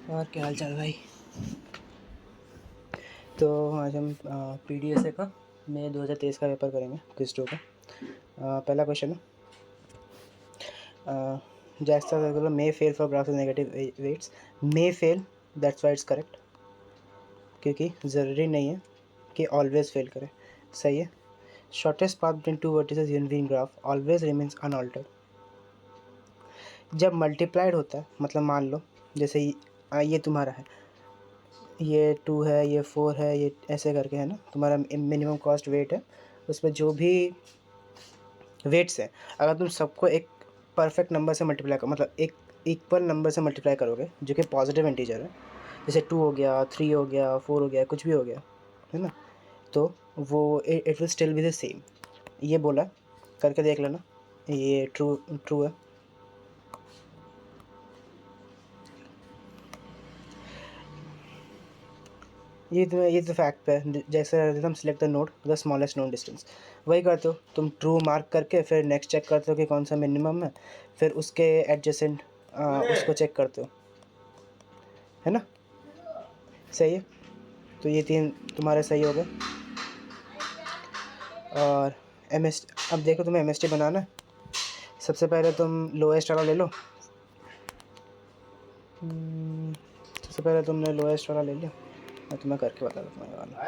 और क्या हाल चाल भाई। तो आज हम PDSA का मई 2023 का पेपर करेंगे क्विज 2 का। पहला क्वेश्चन है जैसा regular may fail for graphs negative weights. May fail, that's why it's correct, क्योंकि ज़रूरी नहीं है कि ऑलवेज फेल करे। सही है। Shortest path between two vertices in graph always remains unaltered. जब मल्टीप्लाइड होता है, मतलब मान लो जैसे ये तुम्हारा है, ये 2 है, ये 4 है, ये ऐसे करके है ना, तुम्हारा मिनिमम कॉस्ट वेट है। उसमें जो भी वेट्स हैं, अगर तुम सबको एक परफेक्ट नंबर से मल्टीप्लाई करो, मतलब एक इक्वल नंबर से मल्टीप्लाई करोगे जो कि पॉजिटिव इंटीजर है, जैसे 2 हो गया, 3 हो गया, 4 हो गया, कुछ भी हो गया, है ना, तो वो it will still be the same. ये बोला, करके देख लेना, ये ट्रू है। ये तो फैक्ट पे है। जैसे हम select the node the smallest known distance, वही करते हो तुम, ट्रू मार्क करके फिर नेक्स्ट चेक करते हो कि कौन सा मिनिमम है, फिर उसके एडजेसेंट उसको चेक करते हो, है ना। सही है। तो ये 3 तुम्हारे सही हो गए। और अब देखो तुम्हें MST बनाना है। सबसे पहले तुम लोएस्ट वाला ले लो। सबसे पहले तुमने लोएस्ट वाला ले लिया। मैं तुम्हें करके बता देता हूँ वाला,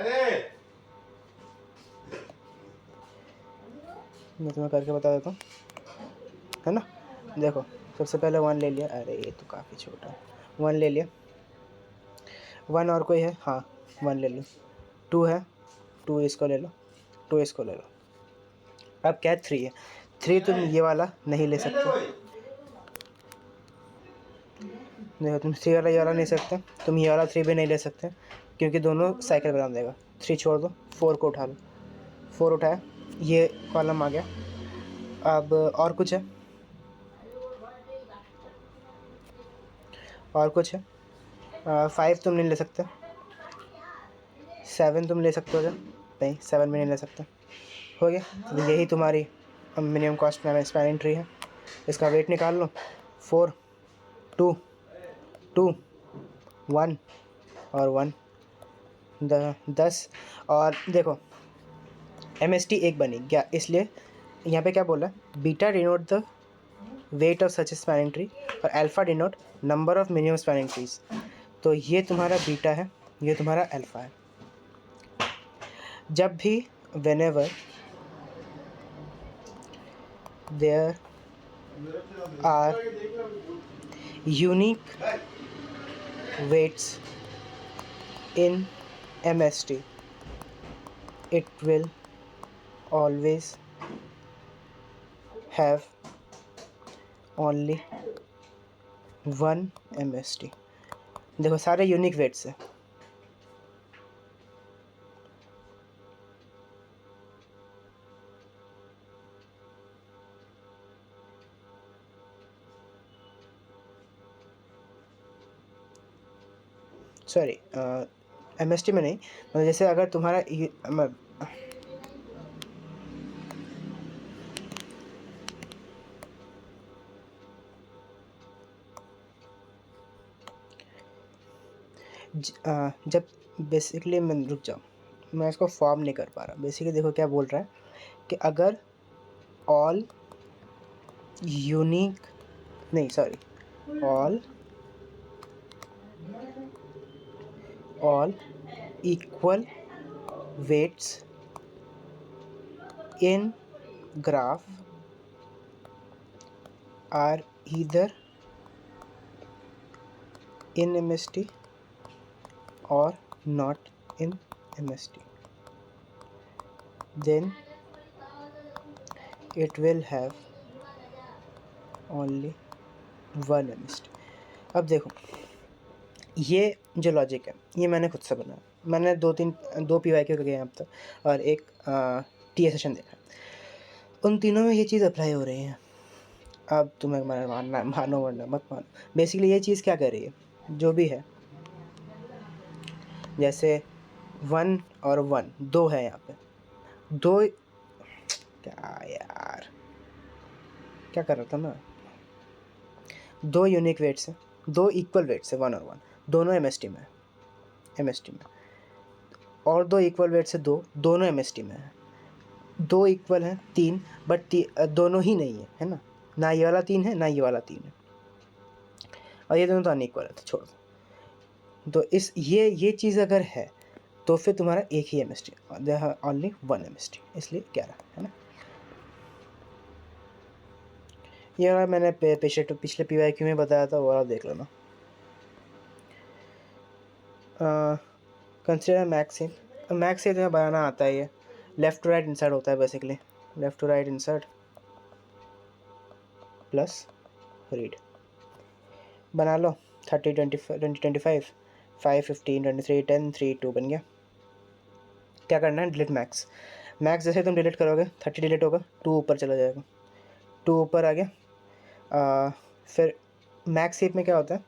मैं तुम्हें करके बता देता हूँ, है ना। देखो, सबसे पहले 1 ले लिया। अरे ये तो काफ़ी छोटा है। 1 ले लिया। 1 और कोई है? हाँ, 1 ले लो। 2 है, 2 इसको ले लो, 2 इसको ले लो। अब क्या 3 है। 3 तुम ये वाला नहीं ले सकते। देखो, तुम 3 वाला ये वाला नहीं सकते, तुम ये वाला 3 भी नहीं ले सकते, क्योंकि दोनों साइकिल बना देगा। 3 छोड़ दो, 4 को उठा लो। 4 उठाया, ये कॉलम आ गया। अब और कुछ है? और कुछ है? 5 तुम नहीं ले सकते। 7 तुम ले सकते हो क्या? नहीं, 7 भी नहीं ले सकते। हो गया। तो यही तुम्हारी मिनिमम कॉस्ट में स्पैनिंग ट्री है। इसका वेट निकाल लो। 4, 2, 2, 1 और 1, 10। और देखो, MST 1 बनी क्या, इसलिए यहाँ पे क्या बोला, beta denote the weight of such spanning tree और alpha denote number of minimum spanning trees. तो ये तुम्हारा बीटा है, ये तुम्हारा अल्फा है। जब भी whenever there are unique weights in MST, it will always have only one MST। देखो, सारे यूनिक वेट्स हैं। सॉरी, MST में नहीं, मतलब जैसे अगर तुम्हारा जब बेसिकली, मैं रुक जाओ, मैं इसको फॉर्म नहीं कर पा रहा। बेसिकली देखो क्या बोल रहा है कि अगर ऑल यूनिक, नहीं sorry, all equal weights in graph are either in MST or not in MST, then it will have only one MST। अब देखो, ये जो लॉजिक है, ये मैंने खुद से बनाया। मैंने 2 PYQ किए हैं अब तक, और एक TA सेशन देखा। उन तीनों में ये चीज़ अप्लाई हो रही है। अब तुम्हें मानो वरना मत मानो, बेसिकली ये चीज़ क्या कर रही है, जो भी है, जैसे 1 और 1 2 है यहाँ पे, 2, क्या यार, क्या कर रहा था मैं, 2 यूनिक वेट्स हैं, 2 इक्वल वेट्स है, 1 और 1। दोनों MST में है, MST में, और दो इक्वल वेट से दो, दोनों MST में है। दो इक्वल हैं 3, बट दोनों ही नहीं है ना, ना ये वाला 3 है ना ये वाला 3 है, और ये दोनों तो अनइक्वल है, तो छोड़ दो। तो इस ये चीज़ अगर है तो फिर तुम्हारा एक ही MST, ओनली 1 MST, इसलिए 11 है ना। ये वाला मैंने पिछले PYQ में बताया था, वो वाला देख लेना। कंसिडर मैक्सिम से तुम्हें बनाना आता है, ये लेफ़्ट टू राइट इंसर्ट होता है basically, left to right insert plus read, बना लो 30 20 25 5 15 23 10 3 2 बन गया। क्या करना है, डिलीट मैक्स। मैक्स जैसे तुम डिलीट करोगे 30 डिलीट होगा, 2 ऊपर चला जाएगा, 2 ऊपर आ गया। फिर मैक्स शेप में क्या होता है,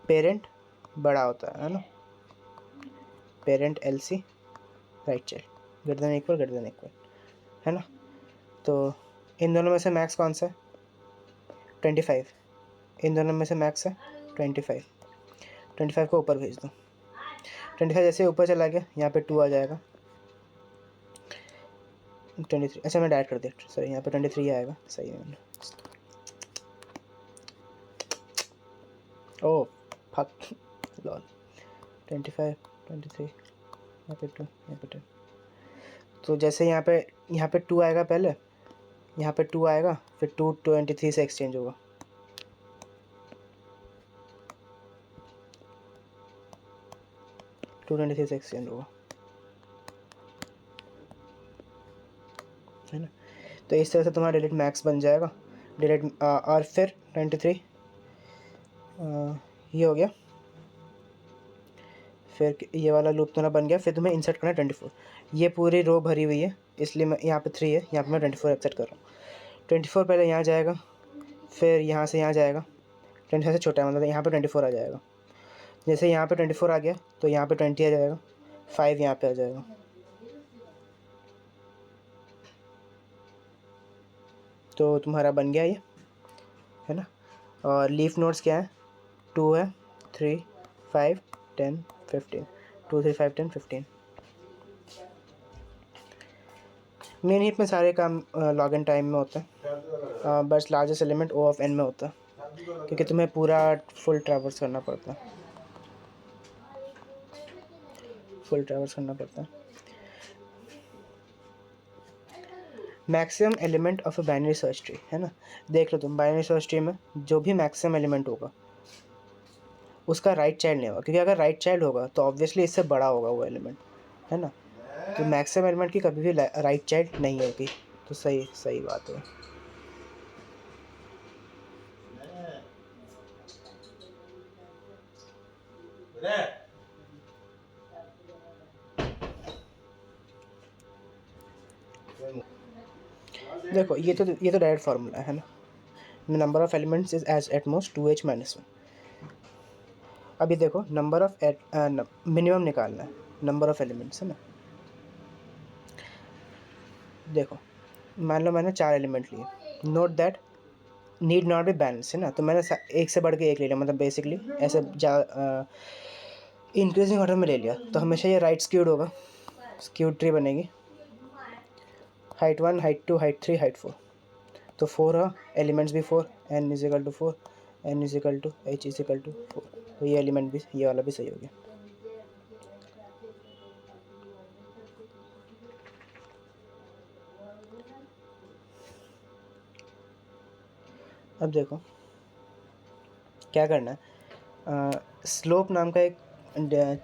पेरेंट बड़ा होता है ना, parent LC right child greater than equal है ना। तो इन दोनों में से मैक्स कौन सा है, 25, इन दोनों में से मैक्स है 25 को ऊपर भेज दो। 25 जैसे ऊपर चला गया, यहाँ पे 2 आ जाएगा, 23, अच्छा मैं डायरेक्ट कर दिया, सॉरी यहाँ पे 23 आएगा, सही है। ओह फक लॉल, 25 23 यहाँ पे 2 यहाँ पे 2, तो जैसे यहाँ पे 2 आएगा, पहले यहाँ पे 2 आएगा, फिर 2 23 से एक्सचेंज होगा, टू 23 से एक्सचेंज होगा, है ना। तो इस तरह से तुम्हारा डिलीट मैक्स बन जाएगा, डिलीट और फिर 23 ये हो गया, फिर ये वाला लूप तुम्हारा बन गया। फिर तुम्हें इंसर्ट करना है 24, ये पूरी रो भरी हुई है इसलिए मैं यहाँ पे 3 है, यहाँ पे मैं 24 एक्सेप्ट कर रहा हूँ। 24 पहले यहाँ जाएगा, फिर यहाँ से यहाँ जाएगा, 25 से छोटा है मतलब यहाँ पे 24 आ जाएगा। जैसे यहाँ पे 24 आ गया तो यहाँ पे 20 आ जाएगा, 5 यहाँ पे आ जाएगा, तो तुम्हारा बन गया ये, है ना। और लीफ नोड्स क्या है, 2 है, 3 5 10 15, 2 3 5 10 15। मेन हीप में सारे काम लॉग इन टाइम में होता है, बस लार्जेस्ट एलिमेंट O(n) में होता है, क्योंकि तुम्हें पूरा फुल ट्रैवर्स करना पड़ता है, maximum element of a binary search tree, है ना। देख लो तुम, बाइनरी सर्च ट्री में जो भी मैक्सिमम एलिमेंट होगा उसका राइट चाइल्ड नहीं होगा, क्योंकि अगर राइट चाइल्ड होगा तो ऑब्वियसली इससे बड़ा होगा वो एलिमेंट, है ना। तो मैक्सिमम एलिमेंट की कभी भी राइट चाइल्ड नहीं होगी, तो सही बात है। देखो ये तो डायरेक्ट फार्मूला है ना, number of elements is as at most 2h - 1। अभी देखो नंबर ऑफ मिनिमम निकालना है, नंबर ऑफ एलिमेंट्स है ना। देखो मान लो मैंने 4 एलिमेंट लिए, note that need not be balance, है ना। तो मैंने एक से बढ़ के एक ले लिया, मतलब बेसिकली ऐसे इंक्रीजिंग ऑर्डर में ले लिया, तो हमेशा ये राइट स्क्यूड होगा, स्क्यूड ट्री बनेगी, हाइट 1 हाइट 2 हाइट 3 हाइट 4, तो 4 है, एलिमेंट्स भी 4, n = 4, n = h = 4, तो ये एलिमेंट भी, ये वाला भी सही हो गया। अब देखो क्या करना है, स्लोप नाम का एक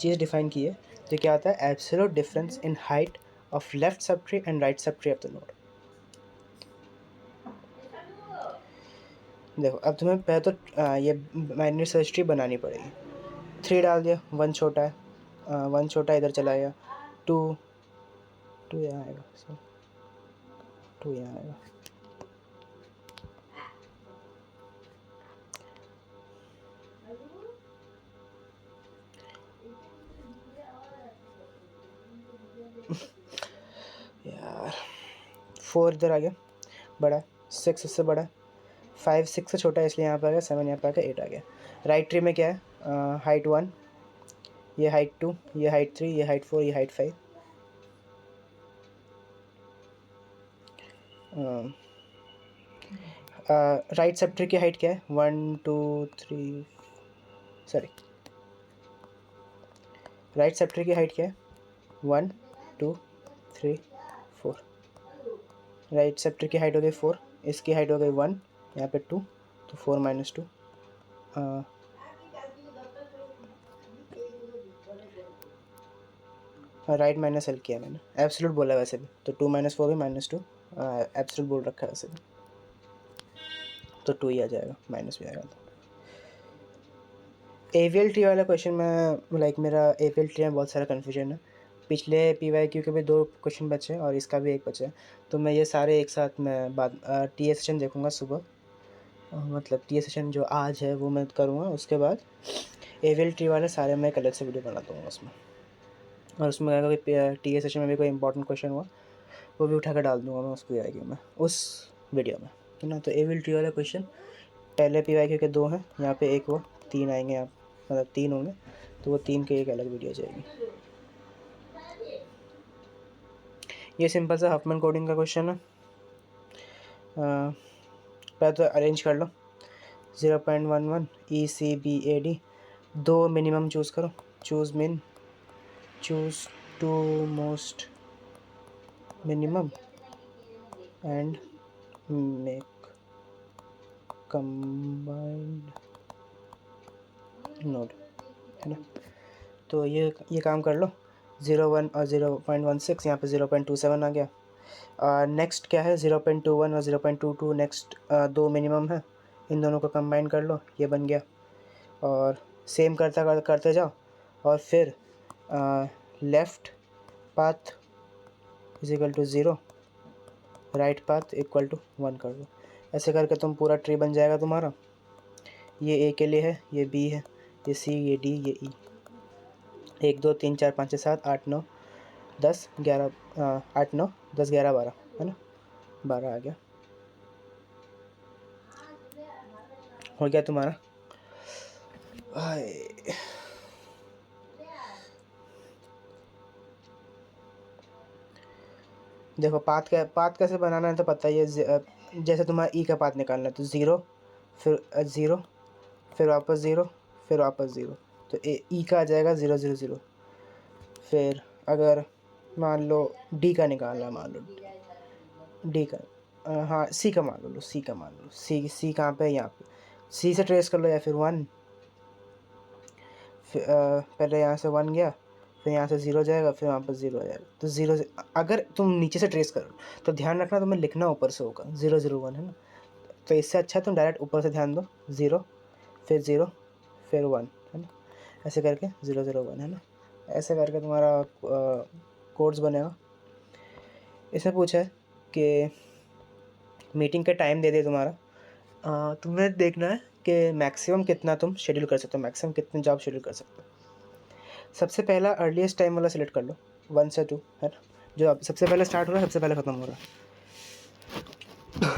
चीज़ डिफाइन की है, जो क्या होता है, absolute difference in height of left sub tree and right sub tree of the node. देखो अब तुम्हें पहले तो ये बाइनरी सर्च ट्री बनानी पड़ेगी। 3 डाल दिया, 1 छोटा है, 1 छोटा इधर चला गया, 2 यहाँ आएगा, 2 यहाँ आएगा, यार 4 इधर आ गया, बड़ा, 6 इससे बड़ा, 5 6 से छोटा है इसलिए यहाँ पर आ गया, 7 यहाँ पर आ गया, 8 आ गया। राइट ट्री में क्या है, हाइट 1 ये हाइट 2, ये हाइट 3, ये हाइट 4, ये हाइट 5। राइट सबट्री की हाइट क्या है? 1 2 3, सॉरी, राइट सबट्री की हाइट क्या है? 1 2 3 4। राइट सबट्री की हाइट हो गई 4, इसकी हाइट हो गई 1, यहाँ पे 2, तो 4 माइनस 2। राइट माइनस एल किया मैंने, एब्सोल्यूट बोला वैसे भी, तो 2 माइनस 4 भी -2, एब्सोल्यूट बोल रखा है वैसे भी, तो 2 ही आ जाएगा, माइनस भी आएगा। तो एवीएल ट्री वाला क्वेश्चन में लाइक मेरा एवीएल ट्री में बहुत सारा कन्फ्यूजन है। पिछले PYQ के भी 2 क्वेश्चन बचे और इसका भी 1 बचा है, तो मैं ये सारे एक साथ मैं बाद TA सेशन देखूँगा सुबह, मतलब TA सेशन जो आज है वो मैं करूँगा, उसके बाद एवीएल ट्री वाले सारे मैं अलग से वीडियो बना दूँगा उसमें, और उसमें अगर कोई TA सेशन में भी कोई इंपॉर्टेंट क्वेश्चन हुआ वो भी उठा कर डाल दूँगा मैं उस PYQ में, उस वीडियो में, है ना। तो एवीएल ट्री वाला क्वेश्चन पहले PYQ के 2 हैं, यहाँ पे 1 हुआ, 3 आएंगे यहाँ, मतलब 3 होंगे, तो वो 3 के एक अलग वीडियो जाएगी। ये सिंपल सा हफमैन कोडिंग का क्वेश्चन है। पहले तो अरेंज कर लो, 0.11 ECBAD, 2 मिनिमम चूज़ करो, चूज़ मिन, choose 2 most minimum and make combined node, है ना। तो ये काम कर लो, 0.1 और 0.16, यहाँ पे 0.27 आ गया। नेक्स्ट क्या है, 0.21 और 0.22, नेक्स्ट 2 मिनिमम है, इन दोनों को कंबाइन कर लो, ये बन गया। और सेम करते जाओ, और फिर left path is equal to 0, right path equal to 1 कर दो। ऐसे करके तुम पूरा ट्री बन जाएगा तुम्हारा। ये A के लिए है, ये B है, ये C, ये D, ये E। 1 2 3 4 5 6 7 8 9 10 11, 8 9 10 11 12, है ना, 12 आ गया, हो गया तुम्हारा। देखो पाथ कैसे बनाना है तो पता ही है, जैसे तुम्हारा E का पाथ निकालना है तो 0, फिर 0, फिर वापस 0, फिर वापस 0, तो E का आ जाएगा 0 0 0। फिर अगर मान लो D का निकालना है, मान लो D का, हाँ C का मान लो, C का मान लो, C कहाँ पे है, यहाँ पे, C से ट्रेस कर लो, या फिर 1, पहले यहाँ से 1 गया, फिर यहाँ से 0 जाएगा, फिर वहाँ पर 0 आ जाएगा, तो 0 से अगर तुम नीचे से ट्रेस करो तो ध्यान रखना तुम्हें लिखना ऊपर से होगा, 0 0 1, है ना। तो इससे अच्छा तुम डायरेक्ट ऊपर से ध्यान दो, 0 फिर 0 फिर 1, है ना, ऐसे करके 0 0 1, है ना। ऐसे करके तुम्हारा कोड्स बनेगा। इसमें पूछा है कि मीटिंग का टाइम दे दे तुम्हारा, तुम्हें देखना है कि मैक्सिमम कितना तुम शेड्यूल कर सकते हो, मैक्सिमम कितने जॉब शेड्यूल कर सकते हो। सबसे पहला अर्लीस्ट टाइम वाला सेलेक्ट कर लो, 1 से 2, है ना, जो अब सबसे पहले स्टार्ट हो रहा है सबसे पहले ख़त्म हो रहा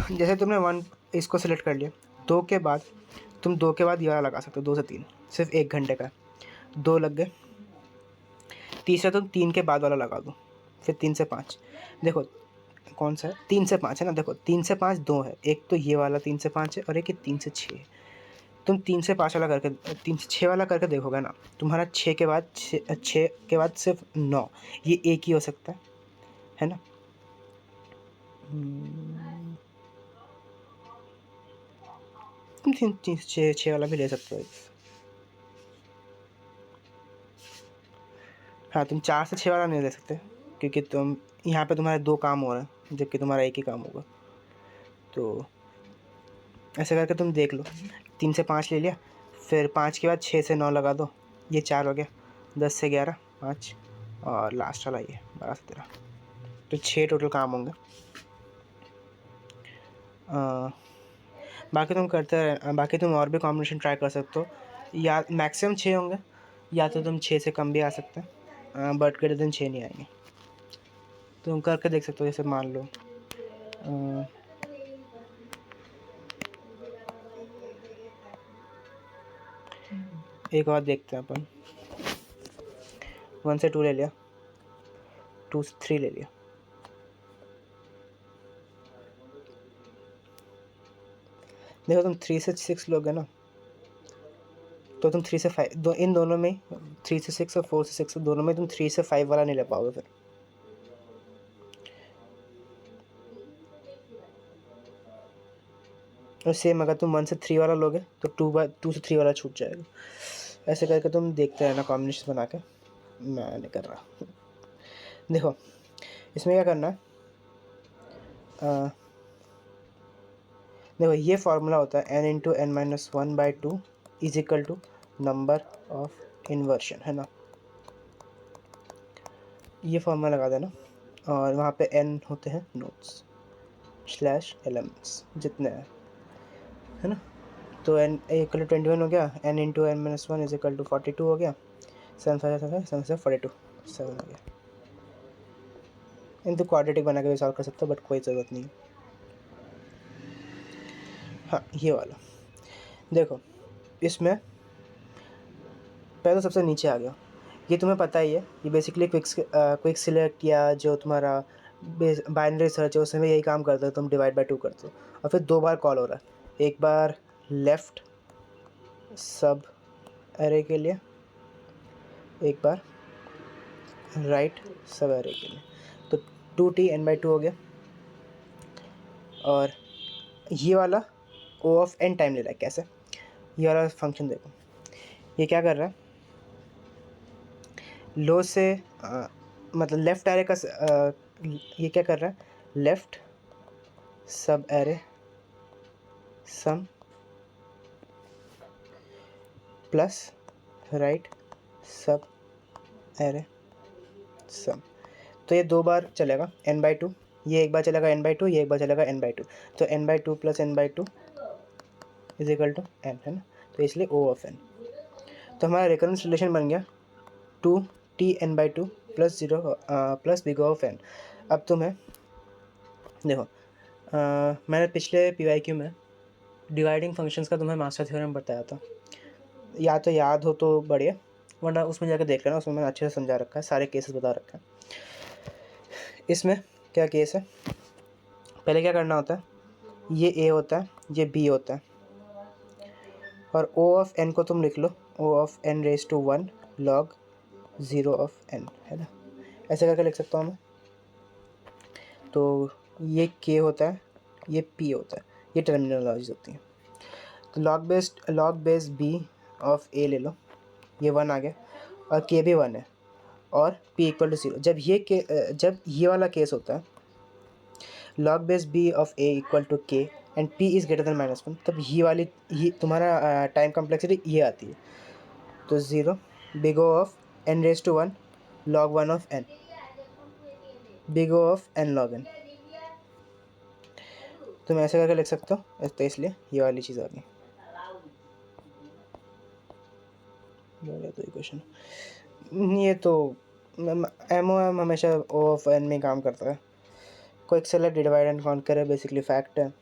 है। जैसे तुमने 1 इसको सेलेक्ट कर लिया, 2 के बाद तुम 2 के बाद ये वाला लगा सकते हो, 2 से 3, सिर्फ 1 घंटे का, 2 लग गए। तीसरा तुम 3 के बाद वाला लगा दो, फिर 3 से 5, देखो कौन सा है, 3 से 5 है ना, देखो 3 से 5 2 है, एक तो ये वाला 3 से 5 है, और एक 3 से 6 है। तुम 3 से 5 वाला करके 3 से 6 वाला करके देखोगे ना, तुम्हारा 6 के बाद 6 के बाद सिर्फ 9, ये एक ही हो सकता है ना। तुम 3 से 6 वाला भी ले सकते हो। हाँ, तुम 4 से 6 वाला नहीं ले सकते, क्योंकि तुम यहाँ पे तुम्हारे 2 काम हो रहे हैं जबकि तुम्हारा एक ही काम होगा। तो ऐसे करके तुम देख लो, 3 से 5 ले लिया, फिर 5 के बाद 6 से 9 लगा दो, ये 4 हो गया, 10 से 11 5, और लास्ट वाला ये 12 से 13, तो 6 टोटल काम होंगे। बाकी तुम और भी कॉम्बिनेशन ट्राई कर सकते हो, या मैक्सिमम 6 होंगे, या तो तुम 6 से कम भी आ सकते हैं, बट ग्रेटर देन 6 नहीं आएंगे। तुम करके देख सकते हो, जैसे मान लो एक और देखते हैं अपन, 1 से 2 ले लिया, 2 से 3 ले लिया। देखो तुम 3 से 6 लोगे ना, तो तुम 3 से 5 इन दोनों में 3 से 6 और 4 से 6 दोनों में तुम 3 से 5 वाला नहीं ले पाओगे फिर। और सेम अगर तुम 1 से 3 वाला लोगे तो 2 से 3 वाला छूट जाएगा। ऐसे करके तुम देखते रहना कॉम्बिनेशन बना के, मैं नहीं कर रहा। देखो इसमें क्या करना है, देखो ये फार्मूला होता है n into n minus 1/2 is equal to number of inversion, है ना। ये फार्मूला लगा देना और वहाँ पे n होते हैं नोड्स स्लैश एलिमेंट्स जितने हैं, है ना। तो n इक्वल टू 21 हो गया, n into n minus 1 is equal to 42 हो गया, 7 42 7 हो गया। इन तो क्वाड्रेटिक बना के भी सॉल्व कर सकते हो बट कोई ज़रूरत नहीं। हाँ ये वाला देखो, इसमें पहले तो सबसे नीचे आ गया, ये तुम्हें पता ही है, ये बेसिकली क्विक सिलेक्ट या जो तुम्हारा बाइनरी सर्च है उसमें यही काम करते हो, तुम डिवाइड बाय 2 करते हो और फिर 2 बार कॉल हो रहा है, एक बार लेफ़्ट सब एरे के लिए, एक बार राइट सब एरे के लिए। तो 2t n/2 हो गया। और ये वाला o ऑफ n टाइम ले रहा है। कैसे, ये वाला फंक्शन देखो, ये क्या कर रहा है, लो से मतलब लेफ़्ट एरे का ये क्या कर रहा है, लेफ़्ट सब एरे सम प्लस राइट सब एरे सम। तो ये 2 बार चलेगा n/2, ये एक बार चलेगा n/2, ये एक बार चलेगा n/2, तो n/2 plus n/2 is equal to n, है ना। तो इसलिए o ऑफ n। तो हमारा रिकरेंस रिलेशन बन गया 2t n/2 plus 0 plus big of n। अब तुम्हें देखो, मैंने पिछले PYQ में डिवाइडिंग फंक्शंस का तुम्हें मास्टर थ्योरम बताया था, या तो याद हो तो बढ़िया, वरना उसमें जाकर देख लेना, उसमें मैंने अच्छे से समझा रखा है, सारे केसेस बता रखा है। इसमें क्या केस है, पहले क्या करना होता है, ये a होता है, ये b होता है, और o ऑफ n को तुम लिख लो o of n raise to 1 log 0 of n, है ना। ऐसे करके लिख सकता हूँ मैं। तो ये k होता है, ये p होता है, ये टर्मिनोलॉजीज होती हैं। तो log base b of a ले लो, ये 1 आ गया, और k भी 1 है, और p इक्वल टू 0। जब ये वाला केस होता है, log base b of a equal to k and p is greater than -1, तब ये तुम्हारा टाइम कॉम्प्लेक्सिटी ये आती है। तो 0 big O of n raise to 1 log 1 of n, big O of n log n। तुम ऐसे करके लिख सकते हो, तो इसलिए ये वाली चीज़ आ गई। तो इक्वेशन ये तो MOM हमेशा O ऑफ n में काम करता है। Quick select divide and conquer है, बेसिकली फैक्ट है।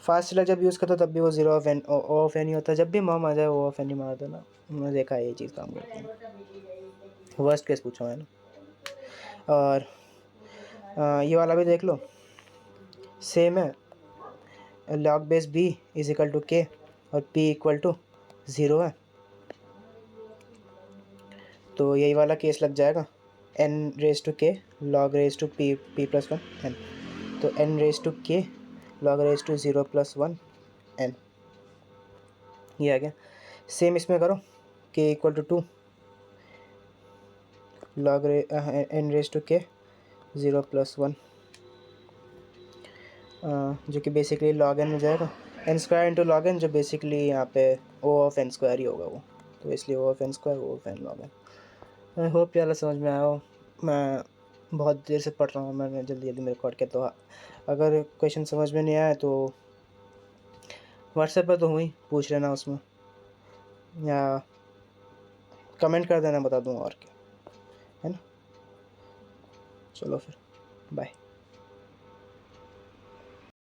फास्ट सेलेक्ट जब यूज़ करता हो तब भी वो 0 of n O of n ही होता है, जब भी मॉम आ जाए O ऑफ n ही मार देना। मैंने देखा है ये चीज़ काम करती है। वर्स्ट केस पूछा मैंने। और ये वाला भी देख लो, सेम है, log base b is equal to k और p इक्वल टू 0 है, तो यही वाला केस लग जाएगा, n raise to k log raise to p plus 1 n। तो n raise to k log raise to 0 plus 1 n, ये आ गया। सेम इसमें करो, k equal to 2 log n raise to k 0 plus 1, जो कि बेसिकली log n हो जाएगा, n square into log n, जो बेसिकली यहाँ पे O ऑफ n स्क्वायर ही होगा वो, तो इसलिए O of n square O of n log n। I hope यार समझ में आया हो। मैं बहुत देर से पढ़ रहा हूँ, मैंने जल्दी जल्दी में रिकॉर्ड किया, तो अगर क्वेश्चन समझ में नहीं आया तो व्हाट्सएप पर तो हुई पूछ लेना उसमें, या कमेंट कर देना, बता दूँगा और क्या, है ना। चलो फिर बाय।